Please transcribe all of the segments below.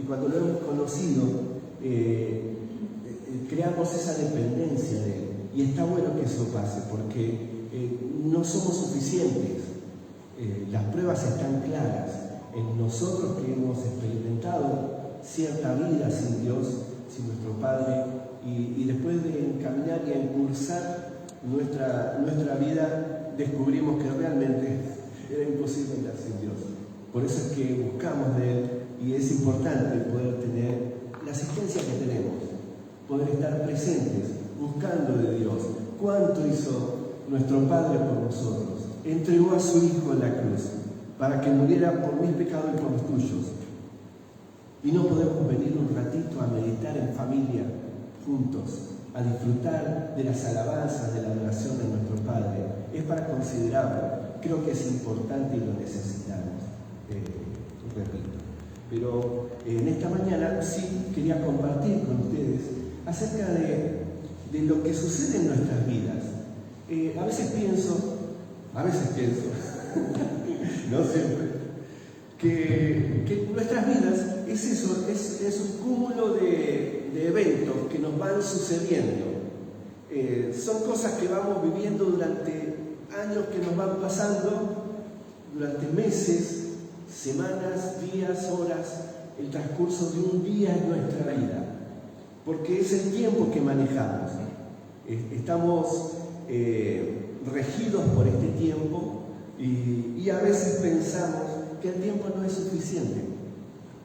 y cuando lo hemos conocido, creamos esa dependencia de Él. Y está bueno que eso pase, porque no somos suficientes. Las pruebas están claras en nosotros que hemos experimentado cierta vida sin Dios, sin nuestro Padre, y después de encaminar y impulsar nuestra vida, descubrimos que realmente era imposible andar sin Dios. Por eso es que buscamos de Él, y es importante poder tener la asistencia que tenemos, poder estar presentes, buscando de Dios. ¿Cuánto hizo nuestro Padre por nosotros? Entregó a su Hijo en la cruz para que muriera por mis pecados y por los tuyos. Y no podemos venir un ratito a meditar en familia, juntos, a disfrutar de las alabanzas, de la adoración de nuestro Padre. Es para considerarlo. Creo que es importante y lo necesitamos. Repito. Pero en esta mañana sí quería compartir con ustedes acerca de lo que sucede en nuestras vidas. A veces pienso, no siempre, que nuestras vidas es eso, es un cúmulo de eventos que nos van sucediendo. Son cosas que vamos viviendo durante años que nos van pasando, durante meses, semanas, días, horas, el transcurso de un día en nuestra vida. Porque es el tiempo que manejamos. Estamos regidos por este tiempo y a veces pensamos que el tiempo no es suficiente,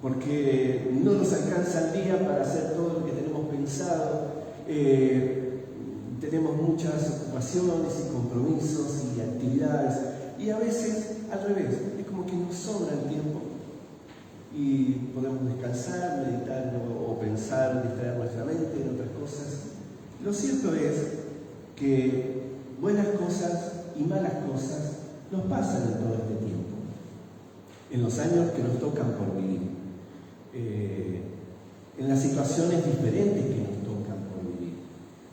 porque no nos alcanza el día para hacer todo lo que tenemos pensado. Tenemos muchas ocupaciones y compromisos y actividades, y a veces al revés, es como que nos sobra el tiempo y podemos descansar, meditar o pensar, distraer nuestra mente en otras cosas. Lo cierto es que buenas cosas y malas cosas nos pasan en todo este tiempo, en los años que nos tocan por vivir, en las situaciones diferentes que nos tocan por vivir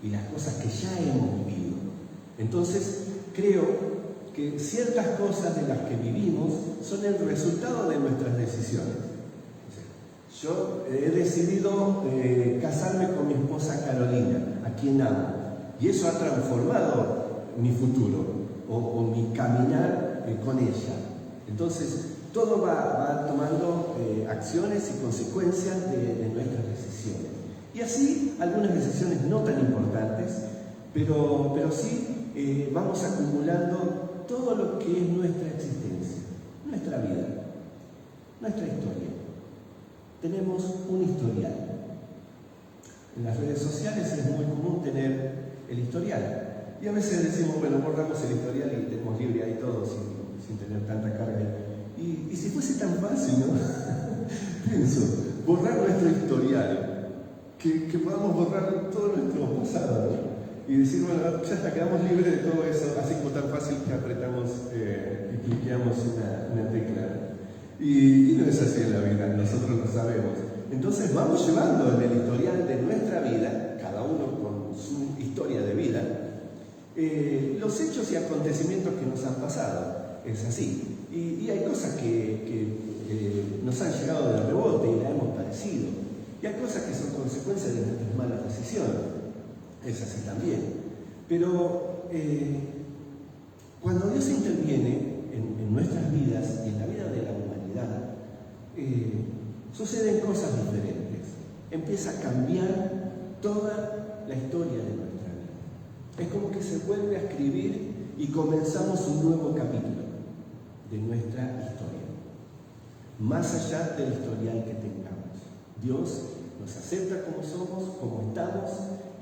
y las cosas que ya hemos vivido. Entonces, creo que ciertas cosas de las que vivimos son el resultado de nuestras decisiones. Yo he decidido casarme con mi esposa Carolina, a quien amo, y eso ha transformado mi futuro o mi caminar con ella. Entonces, todo va tomando acciones y consecuencias de nuestras decisiones. Y así, algunas decisiones no tan importantes, pero sí vamos acumulando todo lo que es nuestra existencia, nuestra vida, nuestra historia. Tenemos un historial. En las redes sociales es muy común tener el historial. Y a veces decimos, bueno, borramos el historial y tenemos libre ahí todo sin tener tanta carga. Y si fuese tan fácil, ¿no? Pienso, borrar nuestro historial, que podamos borrar todo nuestro pasado, ¿no? Y decir, bueno, ya está, quedamos libres de todo eso, así como tan fácil que apretamos y cliqueamos una tecla. Y no es así en la vida, nosotros lo sabemos. Entonces vamos llevando en el historial de nuestra vida, cada uno con su historia de vida, los hechos y acontecimientos que nos han pasado. Es así. Y hay cosas que nos han llegado de rebote y la hemos padecido. Y hay cosas que son consecuencias de nuestras malas decisiones. Es así también. Pero cuando Dios interviene en nuestras vidas y en la vida de la humanidad, suceden cosas diferentes. Empieza a cambiar toda la historia de nuestra vida. Es como que se vuelve a escribir y comenzamos un nuevo capítulo de nuestra historia, más allá del historial que tengamos. Dios nos acepta como somos, como estamos,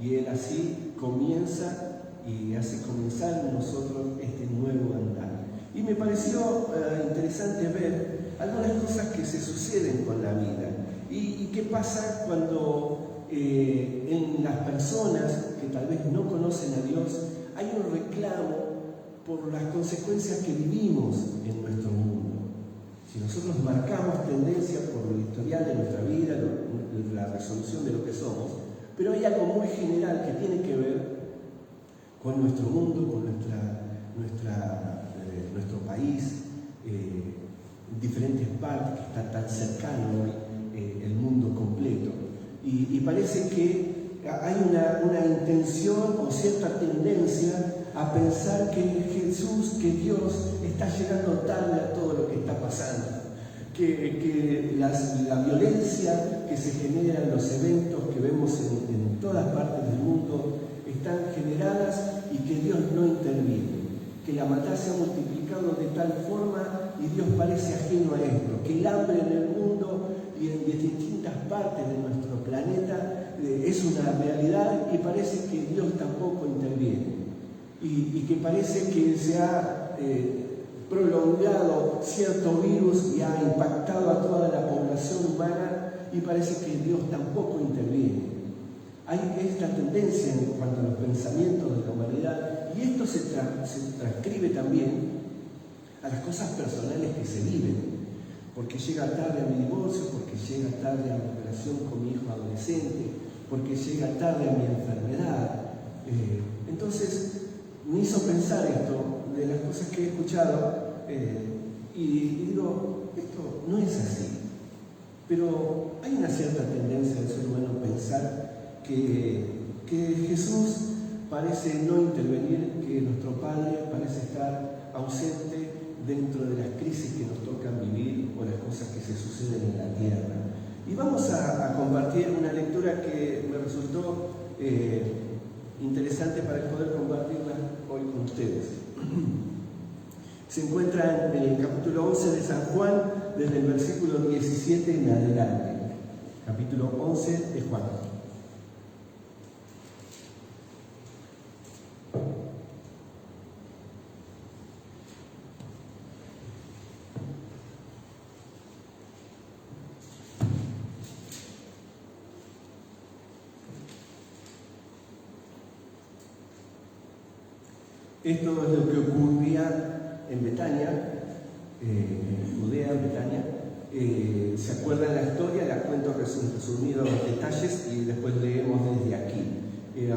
y Él así comienza y hace comenzar en nosotros este nuevo andar. Y me pareció interesante ver algunas cosas que se suceden con la vida y qué pasa cuando en las personas que tal vez no conocen a Dios hay un reclamo por las consecuencias que vivimos en nuestro mundo. Si nosotros marcamos tendencia por el historial de nuestra vida, la resolución de lo que somos, pero hay algo muy general que tiene que ver con nuestro mundo, con nuestro país, diferentes partes que está tan cercano el mundo parece que hay una intención o cierta tendencia a pensar que Jesús, que Dios, está llegando tarde a todo lo que está pasando. Que la violencia que se genera en los eventos que vemos en todas partes del mundo están generadas y que Dios no interviene. Que la maldad se ha multiplicado de tal forma y Dios parece ajeno a esto. Que el hambre en el mundo y en distintas partes de nuestro planeta es una realidad y parece que Dios tampoco interviene. Y que parece que se ha prolongado cierto virus y ha impactado a toda la población humana y parece que Dios tampoco interviene. Hay esta tendencia en cuanto a los pensamientos de la humanidad y esto se transcribe también a las cosas personales que se viven. Porque llega tarde a mi divorcio, porque llega tarde a mi relación con mi hijo adolescente, porque llega tarde a mi enfermedad. Entonces, me hizo pensar esto de las cosas que he escuchado y digo, esto no es así. Pero hay una cierta tendencia del ser humano a pensar que Jesús parece no intervenir, que nuestro Padre parece estar ausente dentro de las crisis que nos tocan vivir o las cosas que se suceden en la tierra. Y vamos a compartir una lectura que me resultó interesante para poder compartirla hoy con ustedes. Se encuentra en el capítulo 11 de San Juan, desde el versículo 17 en adelante. Capítulo 11 de Juan. Esto es lo que ocurría en Betania, en Judea, en Betania. ¿Se acuerdan la historia? La cuento resumido los detalles y después leemos desde aquí.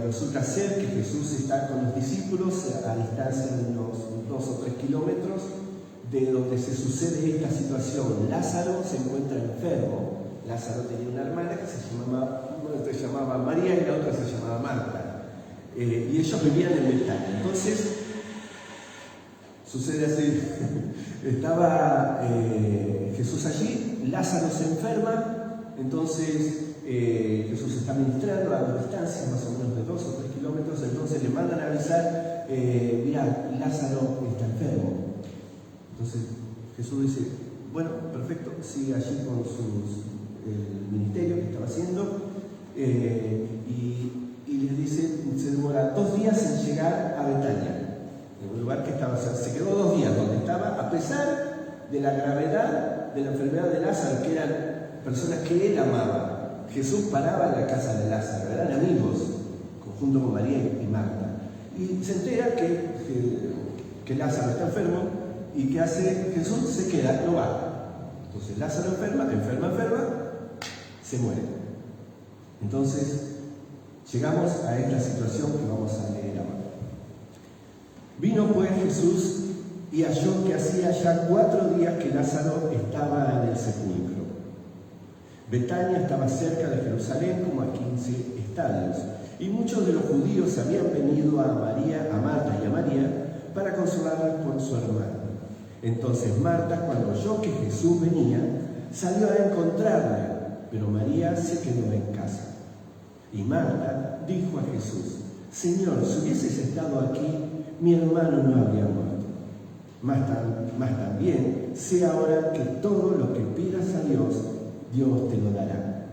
Resulta ser que Jesús está con los discípulos a distancia de unos 2 o 3 kilómetros de donde se sucede esta situación. Lázaro se encuentra enfermo. Lázaro tenía una hermana que se llamaba María y la otra se llamaba Marta. Y ellos vivían en Betania. Entonces, sucede así, estaba Jesús allí, Lázaro se enferma, entonces Jesús está ministrando a la distancia, más o menos de 2 o 3 kilómetros, entonces le mandan a avisar, mirá, Lázaro está enfermo. Entonces Jesús dice, bueno, perfecto, sigue allí con el ministerio que estaba haciendo, y les dice, se demora 2 días en llegar a Betania, en un lugar que estaba, o sea, se quedó 2 días donde estaba, a pesar de la gravedad de la enfermedad de Lázaro, que eran personas que él amaba. Jesús paraba en la casa de Lázaro, eran amigos, junto con María y Marta. Y se entera que Lázaro está enfermo, y ¿qué hace Jesús? Se queda, no va. Entonces Lázaro enferma, se muere. Entonces, llegamos a esta situación que vamos a leer ahora. Vino pues Jesús y halló que hacía ya 4 días que Lázaro estaba en el sepulcro. Betania estaba cerca de Jerusalén, como a 15 estadios, y muchos de los judíos habían venido a Marta y a María para consolarlas por su hermano. Entonces Marta, cuando oyó que Jesús venía, salió a encontrarle, pero María se quedó en casa. Y Marta dijo a Jesús, Señor, si hubieses estado aquí, mi hermano no habría muerto. Mas también sé ahora que todo lo que pidas a Dios, Dios te lo dará.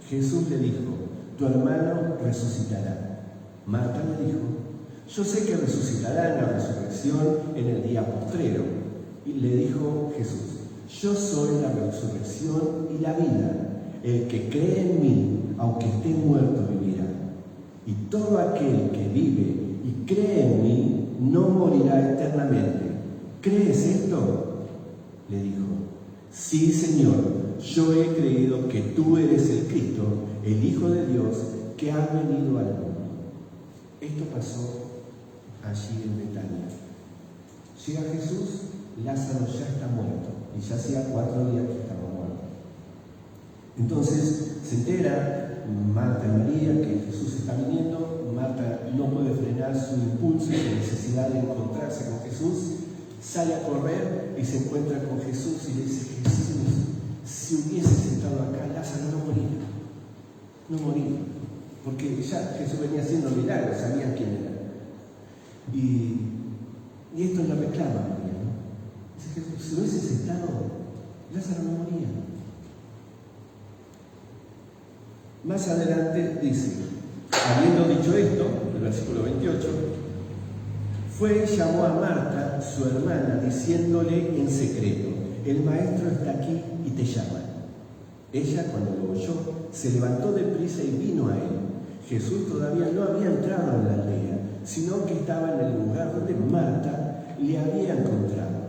Jesús le dijo, tu hermano resucitará. Marta le dijo, yo sé que resucitará en la resurrección en el día postrero. Y le dijo Jesús, yo soy la resurrección y la vida. El que cree en mí, aunque esté muerto, vivirá. Y todo aquel que vive y cree en mí, no morirá eternamente. ¿Crees esto? Le dijo, sí, Señor, yo he creído que tú eres el Cristo, el Hijo de Dios, que ha venido al mundo. Esto pasó allí en Betania. Llega Jesús, Lázaro ya está muerto, y ya hacía 4 días que estaba muerto. Entonces se entera Marta y María que Jesús está viniendo. Marta no puede frenar su impulso y su necesidad de encontrarse con Jesús. Sale a correr y se encuentra con Jesús y le dice: Jesús, si hubieses estado acá, Lázaro no moría. No moría. Porque ya Jesús venía haciendo milagros, sabían quién era. Y esto lo reclama María, ¿no? Dice: Jesús, si hubieses estado, Lázaro no moría. Más adelante dice, habiendo dicho esto, el versículo 28, fue y llamó a Marta, su hermana, diciéndole en secreto: el maestro está aquí y te llama. Ella, cuando lo oyó, se levantó deprisa y vino a él. Jesús todavía no había entrado en la aldea, sino que estaba en el lugar donde Marta le había encontrado.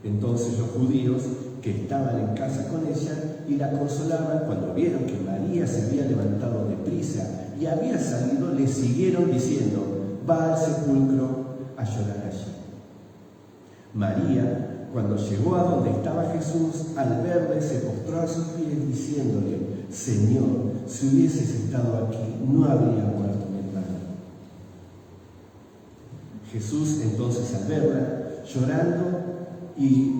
Entonces los judíos que estaban en casa con ella y la consolaban, cuando vieron que María se había levantado deprisa y había salido, le siguieron diciendo: va al sepulcro a llorar allí. María, cuando llegó a donde estaba Jesús, al verle se postró a sus pies diciéndole: Señor, si hubieses estado aquí, no habría muerto mi hermano. Jesús entonces, al verla llorando y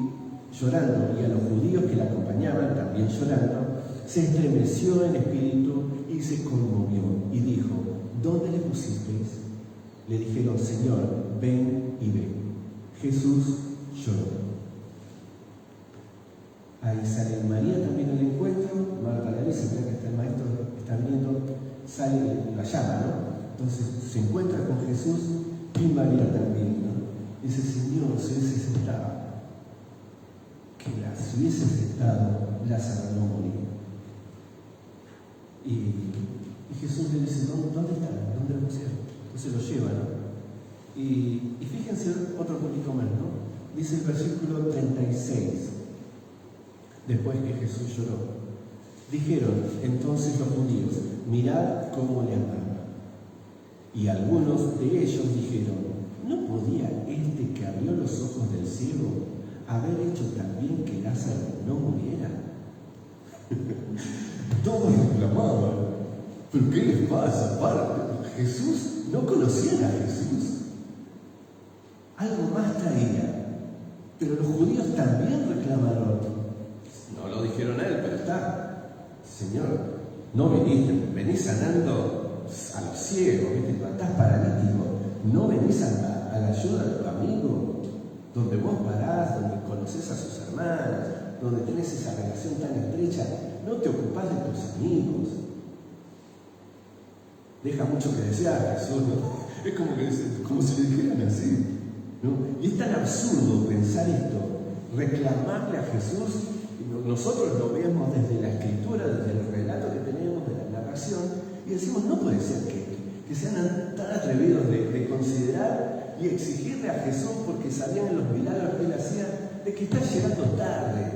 a los judíos que la acompañaban también llorando, se estremeció en espíritu y se conmovió y dijo: ¿dónde le pusisteis? Le dijeron: Señor, ven y ve. Jesús lloró. Ahí sale María también al encuentro. Marta le dice: mira que está el maestro, está viniendo, sale y la llama, ¿no? Entonces se encuentra con Jesús y María también, ¿no? Dice: Señor, si hubieses estado, si hubieses estado, Lázaro no moría. Y Jesús le dice: ¿dónde está? ¿Dónde lo pusieron? Entonces lo lleva, ¿no? Y fíjense otro poquito más, ¿no? Dice el versículo 36, después que Jesús lloró. Dijeron entonces los judíos: mirad cómo le amaba. Y algunos de ellos dijeron: ¿no podía este que abrió los ojos del ciego haber hecho también que Lázaro no muriera? Todos reclamaban: ¿pero qué les pasa? Jesús no conocían a Jesús. Algo más traía. Pero los judíos también reclamaron. No lo dijeron a él, pero está: Señor, no venís sanando a los ciegos, ¿viste? Estás paralítico, no venís a la ayuda de tu amigo, donde vos parás, donde conoces a sus hermanas, donde tenés esa relación tan estrecha, no te ocupás de tus amigos. Deja mucho que desear Jesús, ¿no? Es como si le dijeran así, ¿no? Y es tan absurdo pensar esto, reclamarle a Jesús. Nosotros lo vemos desde la escritura, desde el relato que tenemos, de la narración, y decimos: no puede ser que sean tan atrevidos de considerar y exigirle a Jesús, porque sabían en los milagros que él hacía, de que está llegando tarde.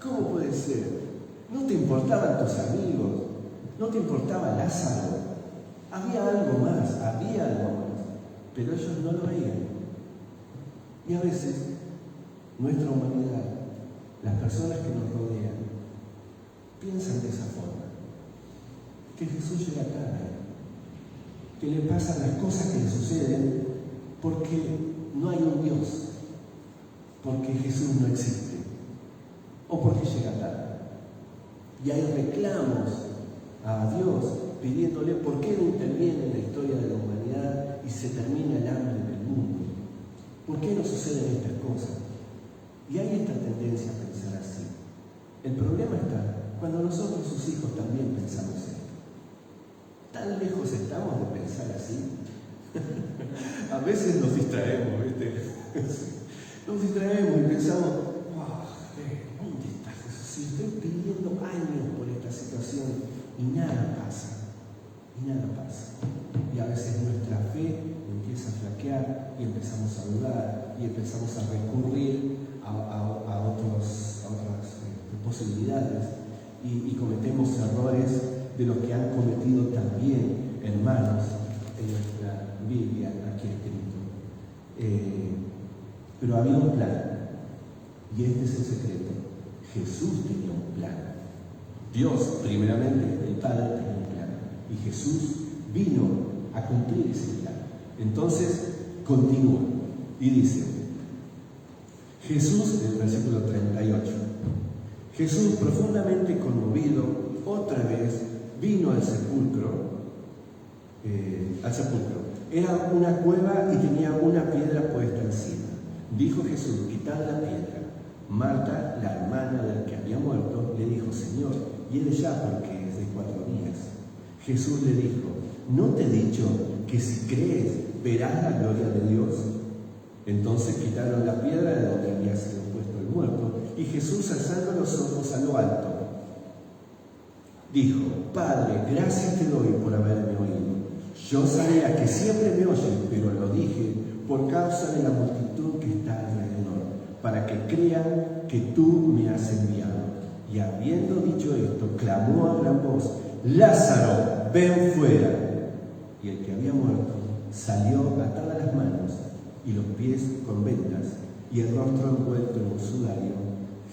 ¿Cómo puede ser? No te importaban tus amigos, no te importaba Lázaro. Había algo más, pero ellos no lo veían. Y a veces nuestra humanidad, las personas que nos rodean, piensan de esa forma: que Jesús llega tarde, que le pasan las cosas que le suceden porque no hay un Dios, porque Jesús no existe, o porque llega tarde. Y hay reclamos a Dios pidiéndole: ¿por qué no interviene en la historia de la humanidad y se termina el hambre del mundo? ¿Por qué no suceden estas cosas? Y hay esta tendencia a pensar así. El problema está cuando nosotros, sus hijos, también pensamos esto. Tan lejos estamos de pensar así. A veces nos distraemos, ¿viste? Nos distraemos y pensamos: ¿dónde está Jesús? Si estoy pidiendo años por esta situación y nada pasa. Y a veces nuestra fe empieza a flaquear y empezamos a dudar y empezamos a recurrir a otras posibilidades y cometemos errores de los que han cometido también hermanos en nuestra Biblia aquí escrito. Pero había un plan, y este es el secreto: Jesús tenía un plan. Dios, primeramente, el Padre tenía un plan. Y Jesús vino a cumplir ese plan. Entonces, continúa y dice, Jesús, en el versículo 38, Jesús, profundamente conmovido, otra vez vino al sepulcro. Era una cueva y tenía una piedra puesta encima. Dijo Jesús, quitad la piedra. Marta, la hermana del que había muerto, le dijo, Señor, hiere ya porque es de 4 días. Jesús le dijo, ¿no te he dicho que si crees verás la gloria de Dios? Entonces quitaron la piedra de donde había sido puesto el muerto, y Jesús, alzando los ojos a lo alto, dijo, Padre, gracias te doy por haberme oído. Yo sabía que siempre me oyes, pero lo dije por causa de la multitud que está alrededor, para que crean que tú me has enviado. Y habiendo dicho esto, clamó a gran voz, Lázaro, ven fuera. Y el que había muerto salió atadas las manos y los pies con vendas y el rostro envuelto en un sudario.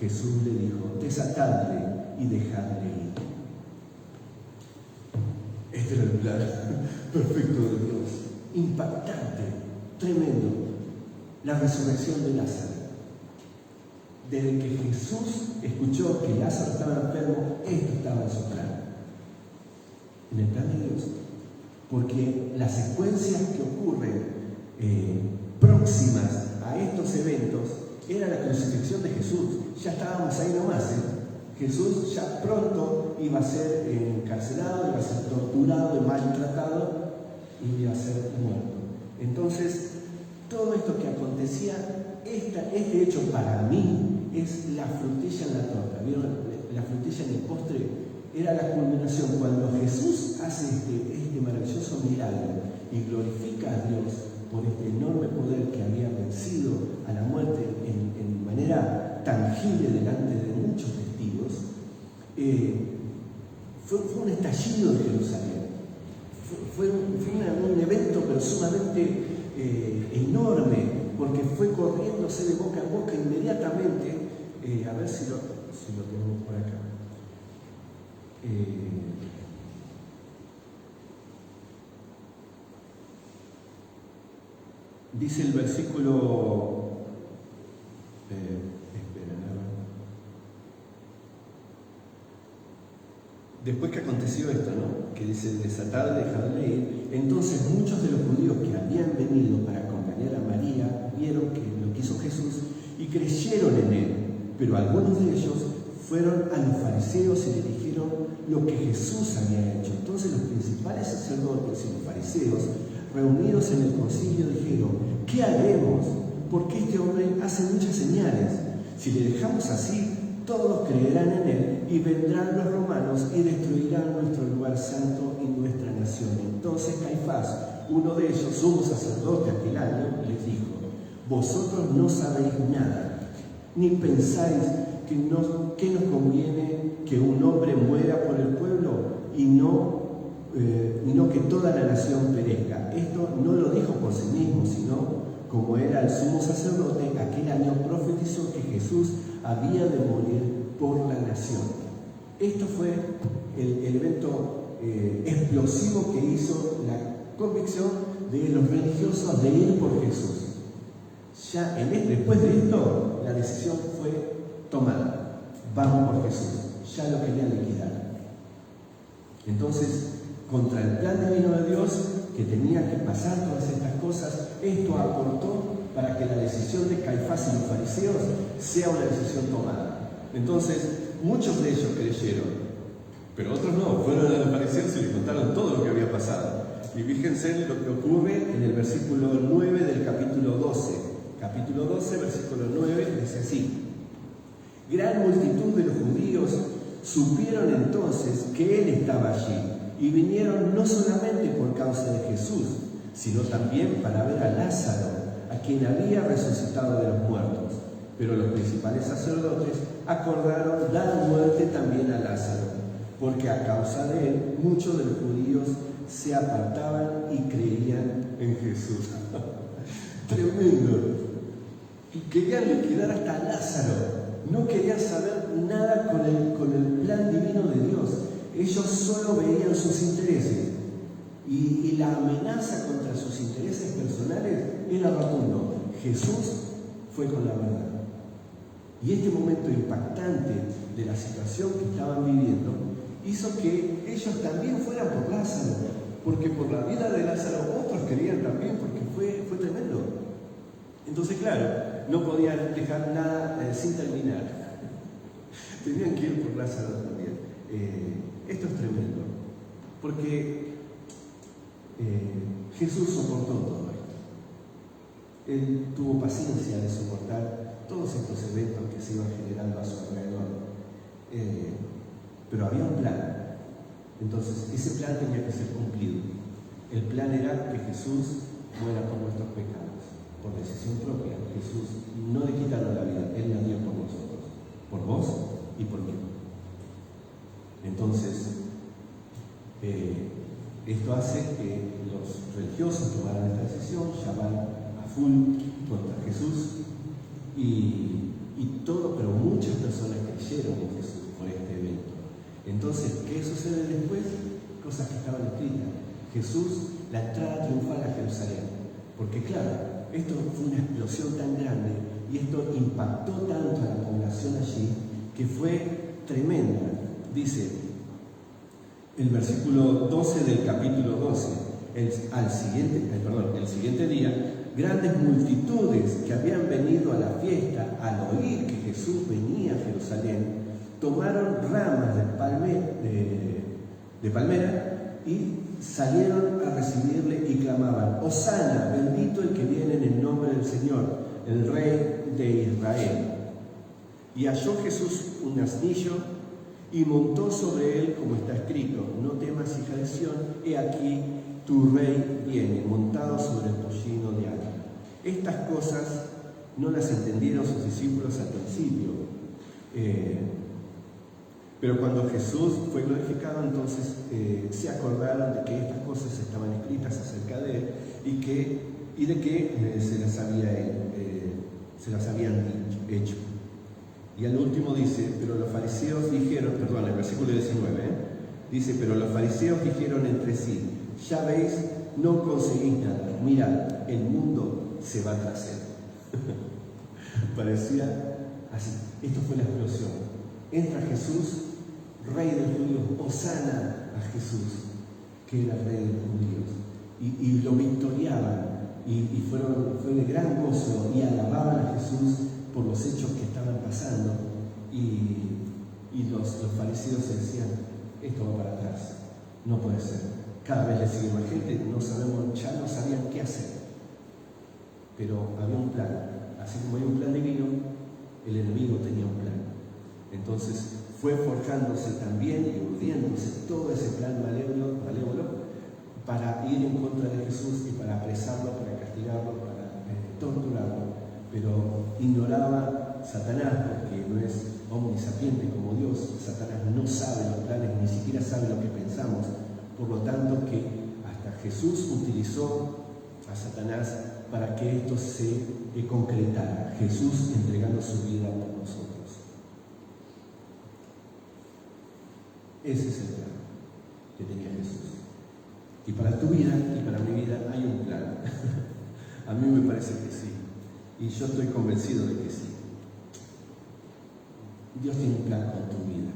Jesús le dijo, desatadle y dejadle ir. Este era el plan perfecto de Dios, impactante, tremendo, la resurrección de Lázaro. Desde que Jesús escuchó que Lázaro estaba enfermo, esto estaba en su plan, en el plan de Dios, porque las secuencias que ocurren próximas a estos eventos era la crucifixión de Jesús. Ya estábamos ahí nomás, Jesús ya pronto iba a ser encarcelado, iba a ser torturado y maltratado y iba a ser muerto. Entonces, todo esto que acontecía, este hecho para mí es la frutilla en la torta. ¿Vieron? La frutilla en el postre era la culminación. Cuando Jesús hace este maravilloso milagro y glorifica a Dios por este enorme poder que había vencido a la muerte en manera tangible delante de muchos testigos, fue un estallido de Jerusalén. Fue un evento pero sumamente enorme, porque fue corriéndose de boca en boca inmediatamente. A ver si lo tenemos por acá. Dice el versículo, después que aconteció esto, ¿no? Que dice, desatad, dejadle ir. Entonces muchos de los judíos que habían venido para acompañar a María vieron que lo que hizo Jesús y creyeron en él. Pero algunos de ellos fueron a los fariseos y le dijeron lo que Jesús había hecho. Entonces los principales sacerdotes y los fariseos, reunidos en el concilio, dijeron, ¿qué haremos? Porque este hombre hace muchas señales. Si le dejamos así, todos creerán en él y vendrán los romanos y destruirán nuestro lugar santo y nuestra nación. Entonces Caifás, uno de ellos, sumo sacerdote aquel año, les dijo, vosotros no sabéis nada, ni pensáis que nos conviene que un hombre muera por el pueblo y no que toda la nación perezca. Esto no lo dijo por sí mismo, sino como era el sumo sacerdote, aquel año profetizó que Jesús había de morir por la nación. Esto fue el evento explosivo que hizo la convicción de los religiosos de ir por Jesús. Ya después de esto, la decisión fue tomada. Vamos por Jesús. Ya lo querían liquidar. Entonces, contra el plan divino de Dios, que tenía que pasar todas estas cosas, esto aportó para que la decisión de Caifás y los fariseos sea una decisión tomada. Entonces, muchos de ellos creyeron, pero otros no. Fueron a los fariseos y les contaron todo lo que había pasado. Y fíjense lo que ocurre en el versículo 9 del capítulo 12. Capítulo 12, versículo 9, dice así. Gran multitud de los judíos supieron entonces que él estaba allí y vinieron no solamente por causa de Jesús, sino también para ver a Lázaro, a quien había resucitado de los muertos. Pero los principales sacerdotes acordaron dar muerte también a Lázaro, porque a causa de él muchos de los judíos se apartaban y creían en Jesús. Tremendo. Y querían liquidar hasta a Lázaro. no querían saber nada con el plan divino de Dios. Ellos solo veían sus intereses. Y la amenaza contra sus intereses personales era rotundo. Jesús fue con la verdad. Y este momento impactante de la situación que estaban viviendo hizo que ellos también fueran por Lázaro, porque por la vida de Lázaro otros querían también, porque fue tremendo. Entonces, claro, no podían dejar nada sin terminar. Tenían que ir por Lázaro también. Esto es tremendo, porque Jesús soportó todo esto. Él tuvo paciencia de soportar todos estos eventos que se iban generando a su alrededor. Pero había un plan. Entonces, ese plan tenía que ser cumplido. El plan era que Jesús muera por nuestros pecados, por decisión propia. Jesús no le quitaron la vida, Él la dio por nosotros, por vos y por mí. Entonces, esto hace que los religiosos tomaran esta decisión, llamaran a full contra Jesús y todo, pero muchas personas creyeron en Jesús por este evento. Entonces, ¿qué sucede después? Cosas que estaban escritas. Jesús, la entrada triunfal a Jerusalén. Porque claro, esto fue una explosión tan grande y esto impactó tanto a la población allí que fue tremenda. Dice el versículo 12 del capítulo 12, el siguiente día, grandes multitudes que habían venido a la fiesta al oír que Jesús venía a Jerusalén, tomaron ramas de palmera y salieron a recibirle y clamaban: Hosana, bendito el que viene en el nombre del Señor, el Rey de Israel. Y halló Jesús un asnillo y montó sobre él, como está escrito: no temas, hija de Sión, he aquí tu rey viene, montado sobre el pollino de asno. Estas cosas no las entendieron sus discípulos al principio. Pero cuando Jesús fue glorificado, entonces se acordaron de que estas cosas estaban escritas acerca de él y de que se las habían hecho. Y al último dice, pero los fariseos dijeron, el versículo 19, dice, pero los fariseos dijeron entre sí: ya veis, no conseguís nada. Mirad, el mundo se va tras él. Parecía así. Esto fue la explosión. Entra Jesús, Rey de los judíos, hosana a Jesús, que era Rey de los judíos. Y lo victoriaban, y fue de gran gozo, y alababan a Jesús por los hechos que estaban pasando. Y los fariseos decían: esto va para atrás, no puede ser. Cada vez le sigue más gente, ya no sabían qué hacer. Pero había un plan. Así como hay un plan divino, el enemigo tenía un plan. Entonces fue forjándose también y urdiéndose todo ese plan malévolo para ir en contra de Jesús y para apresarlo, para castigarlo, para torturarlo. Pero ignoraba Satanás, porque no es omnisapiente como Dios. Satanás no sabe los planes, ni siquiera sabe lo que pensamos. Por lo tanto, que hasta Jesús utilizó a Satanás para que esto se concretara. Jesús entregando su vida por nosotros. Ese es el plan que tenía Jesús. Y para tu vida y para mi vida hay un plan. A mí me parece que sí. Y yo estoy convencido de que sí. Dios tiene un plan con tu vida.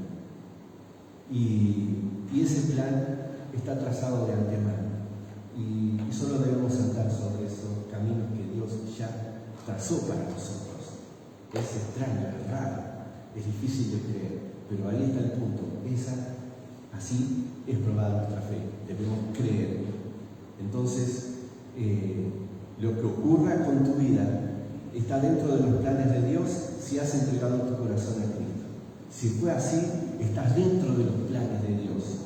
Y ese plan está trazado de antemano. Y solo debemos andar sobre esos caminos que Dios ya trazó para nosotros. Es extraño, es raro, es difícil de creer, pero ahí está el punto. Así es probada nuestra fe. Debemos creer. Entonces, lo que ocurra con tu vida está dentro de los planes de Dios si has entregado tu corazón a Cristo. Si fue así, estás dentro de los planes de Dios,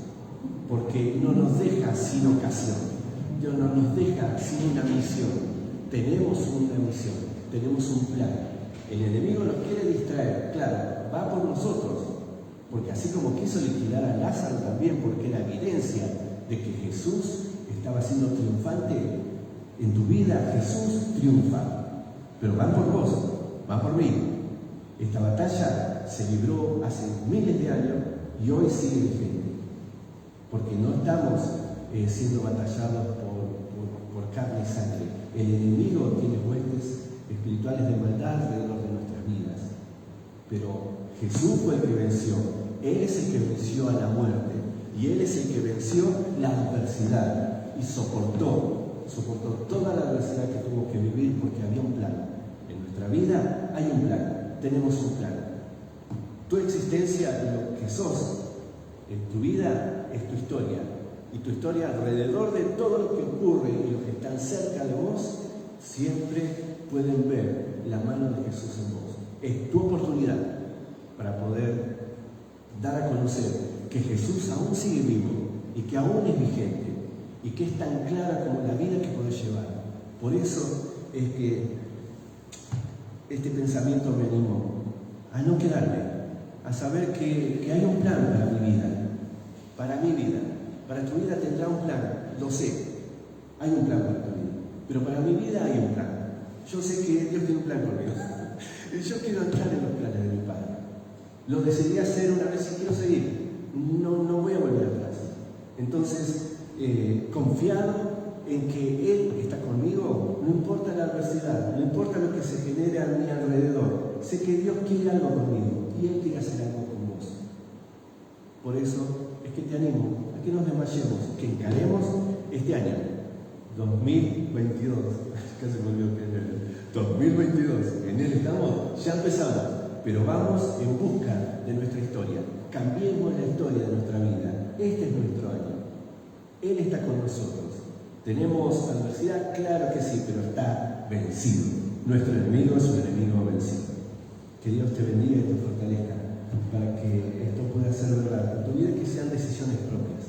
porque no nos deja sin ocasión. Dios no nos deja sin una misión. Tenemos una misión, tenemos un plan. El enemigo nos quiere distraer, claro, va por nosotros, porque así como quiso liquidar a Lázaro también, porque era evidencia de que Jesús estaba siendo triunfante en tu vida. Jesús triunfa, pero va por vos, va por mí. Esta batalla se libró hace miles de años y hoy sigue vigente, porque no estamos siendo batallados por carne y sangre. El enemigo tiene huestes espirituales de maldad alrededor de nuestras vidas, pero Jesús fue el que venció. Él es el que venció a la muerte y Él es el que venció la adversidad y soportó toda la adversidad que tuvo que vivir, porque había un plan. En nuestra vida hay un plan, tenemos un plan. Tu existencia, lo que sos en tu vida, es tu historia. Y tu historia, alrededor de todo lo que ocurre y los que están cerca de vos, siempre pueden ver la mano de Jesús en vos. Es tu oportunidad para poder dar a conocer que Jesús aún sigue vivo y que aún es vigente y que es tan clara como la vida que podés llevar. Por eso es que este pensamiento me animó a no quedarme, a saber que hay un plan para mi vida, para mi vida. Para tu vida tendrá un plan, lo sé, hay un plan para tu vida, pero para mi vida hay un plan. Yo sé que Dios tiene un plan conmigo. Yo quiero entrar en los planes de mi Padre. Lo decidí hacer una vez y quiero seguir. No voy a volver atrás. Entonces, confiado en que Él está conmigo, no importa la adversidad, no importa lo que se genere a mi alrededor. Sé que Dios quiere algo conmigo y Él quiere hacer algo con vos. Por eso es que te animo a que nos desmayemos, que encaremos este año 2022. Casi me olvidó que 2022. En él estamos, ya empezamos, pero vamos en busca de nuestra historia. Cambiemos la historia de nuestra vida. Este es nuestro año. Él está con nosotros. ¿Tenemos adversidad? Claro que sí, pero está vencido. Nuestro enemigo es un enemigo vencido. Que Dios te bendiga y te fortalezca para que esto pueda ser verdad en tu vida, que sean decisiones propias.